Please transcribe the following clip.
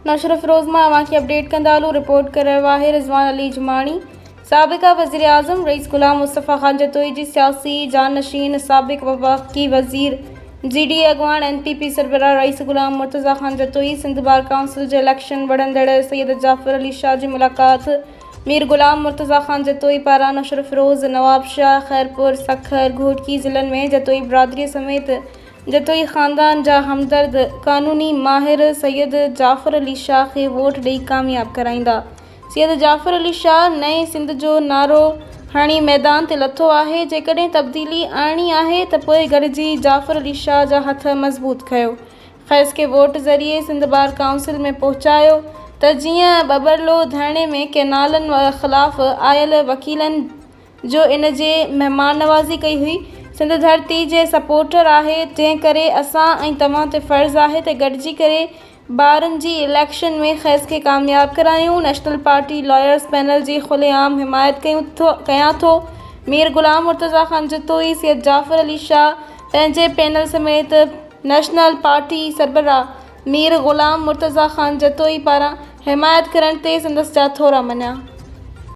नशर फिरोज़ मां अवांखे update कंदालू। Report कर रहा है रिजवान अली जुमानी। साबिक़ा वज़ीर आज़म रईस गुलाम मुस्तफ़ा खान जतोई जी सियासी जानशीन साबिक़ वफ़ाक़ी वज़ीर GD अगवान NPP सरबराह रईस गुलाम मुर्तज़ा खान जतोई सिंध बार काउंसिल जे इलेक्शन वड़ंदड़ सैयद जाफ़र अली शाह जी मुलाक़ात मीर गुलाम मुर्तज़ा खान जतोई पारां नशर फिरोज़ नवाब शाह खैरपुर सखर घोटकी ज़िलनि में जतोई बिरादरी समेत जतोई ख़ानदान जा हमदर्द कानूनी माहिर सैयद जाफ़र अली शाह खे वोट ॾेई कामयाब कराईंदा। सैयद जाफ़र अली शाह नए सिंध जो नारो हाणी मैदान ते लथो आहे। जेकॾहिं तब्दीली आणी आहे त पोइ गॾिजी जाफ़र अली शाह जा हथ मज़बूत कयो। ख़ैस खे वोट ज़रिए सिंध बार काउंसिल में पहुचायो त जीअं बबरलो धरणे में कैनालनि ख़िलाफ़ आयल वकीलनि जो इन जे महिमान नवाज़ी कई हुई। सिंध धरती जे सपोर्टर आहे, जंहिं करे असां ऐं तव्हां ते फ़र्ज़ु आहे त गॾिजी करे ॿारनि जी इलेक्शन में ख़ैस खे कामयाब करायूं। नेशनल पार्टी लॉयर्स पैनल जी खुलेआम हिमायत कयां थो। मीर गुलाम मुर्तज़ा खान जतोई सैयद जाफ़र अली शाह पंहिंजे पैनल समेत नेशनल पार्टी सरबराह मीर गुलाम मुर्तज़ा खान जतोई पारां हिमायत करण ते संदसि जा थोरा मञिया।